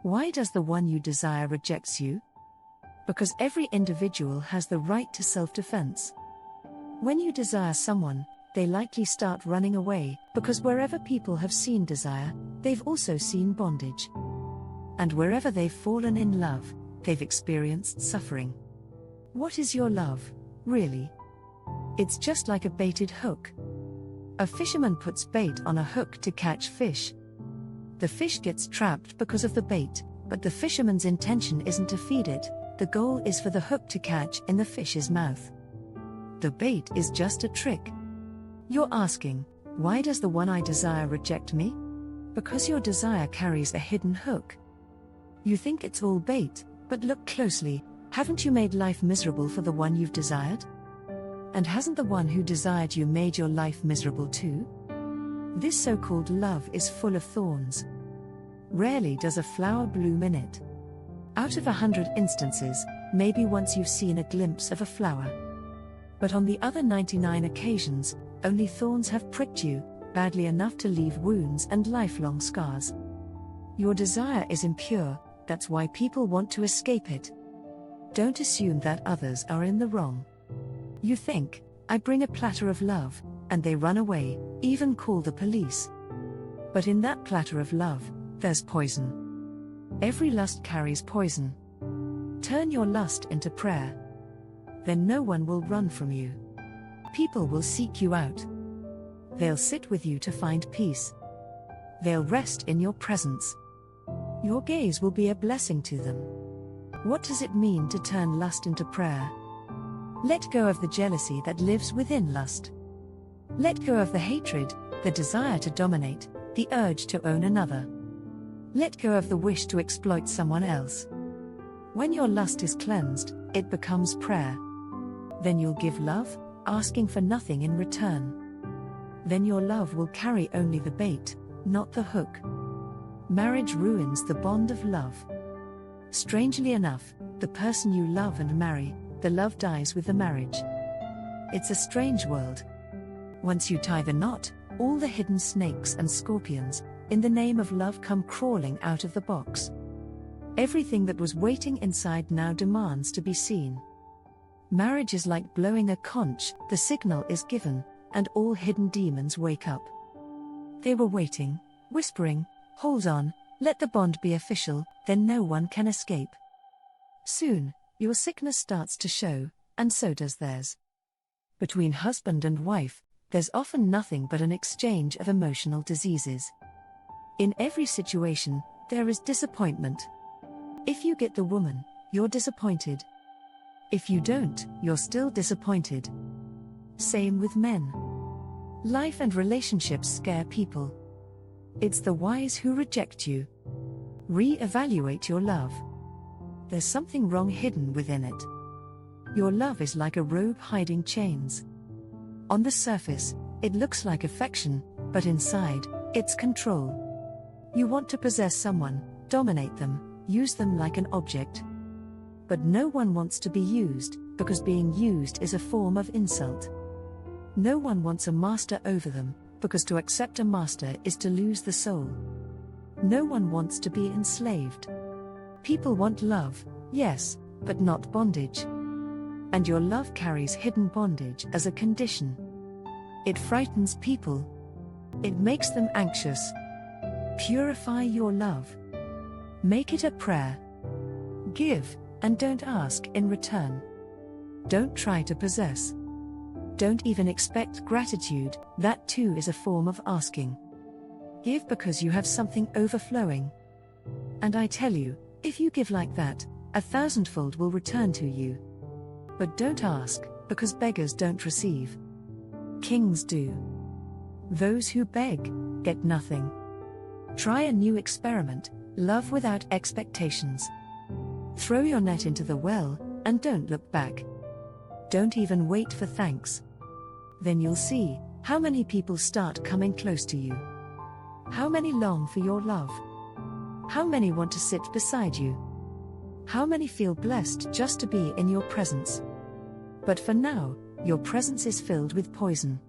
Why does the one you desire rejects you? Because every individual has the right to self-defense. When you desire someone, they likely start running away, because wherever people have seen desire, they've also seen bondage. And wherever they've fallen in love, they've experienced suffering. What is your love, really? It's just like a baited hook. A fisherman puts bait on a hook to catch fish. The fish gets trapped because of the bait, but the fisherman's intention isn't to feed it, the goal is for the hook to catch in the fish's mouth. The bait is just a trick. You're asking, why does the one I desire reject me? Because your desire carries a hidden hook. You think it's all bait, but look closely, haven't you made life miserable for the one you've desired? And hasn't the one who desired you made your life miserable too? This so-called love is full of thorns. Rarely does a flower bloom in it. Out of 100 instances, maybe once you've seen a glimpse of a flower. But on the other 99 occasions, only thorns have pricked you, badly enough to leave wounds and lifelong scars. Your desire is impure, that's why people want to escape it. Don't assume that others are in the wrong. You think, I bring a platter of love, and they run away, even call the police. But in that platter of love, there's poison. Every lust carries poison. Turn your lust into prayer. Then no one will run from you. People will seek you out. They'll sit with you to find peace. They'll rest in your presence. Your gaze will be a blessing to them. What does it mean to turn lust into prayer? Let go of the jealousy that lives within lust. Let go of the hatred, the desire to dominate, the urge to own another. Let go of the wish to exploit someone else. When your lust is cleansed, it becomes prayer. Then you'll give love, asking for nothing in return. Then your love will carry only the bait, not the hook. Marriage ruins the bond of love. Strangely enough, the person you love and marry, the love dies with the marriage. It's a strange world. Once you tie the knot, all the hidden snakes and scorpions, in the name of love, come crawling out of the box. Everything that was waiting inside now demands to be seen. Marriage is like blowing a conch, the signal is given, and all hidden demons wake up. They were waiting, whispering, hold on, let the bond be official, then no one can escape. Soon, your sickness starts to show, and so does theirs. Between husband and wife, there's often nothing but an exchange of emotional diseases. In every situation, there is disappointment. If you get the woman, you're disappointed. If you don't, you're still disappointed. Same with men. Life and relationships scare people. It's the wise who reject you. Re-evaluate your love. There's something wrong hidden within it. Your love is like a robe hiding chains. On the surface, it looks like affection, but inside, it's control. You want to possess someone, dominate them, use them like an object. But no one wants to be used, because being used is a form of insult. No one wants a master over them, because to accept a master is to lose the soul. No one wants to be enslaved. People want love, yes, but not bondage. And your love carries hidden bondage as a condition. It frightens people. It makes them anxious. Purify your love. Make it a prayer. Give, and don't ask in return. Don't try to possess. Don't even expect gratitude, that too is a form of asking. Give because you have something overflowing. And I tell you, if you give like that, 1,000-fold will return to you. But don't ask, because beggars don't receive. Kings do. Those who beg, get nothing. Try a new experiment, love without expectations. Throw your net into the well, and don't look back. Don't even wait for thanks. Then you'll see how many people start coming close to you. How many long for your love? How many want to sit beside you? How many feel blessed just to be in your presence? But for now, your presence is filled with poison.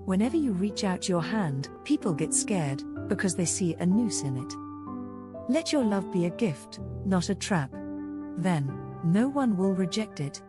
Whenever you reach out your hand, people get scared, because they see a noose in it. Let your love be a gift, not a trap. Then, no one will reject it.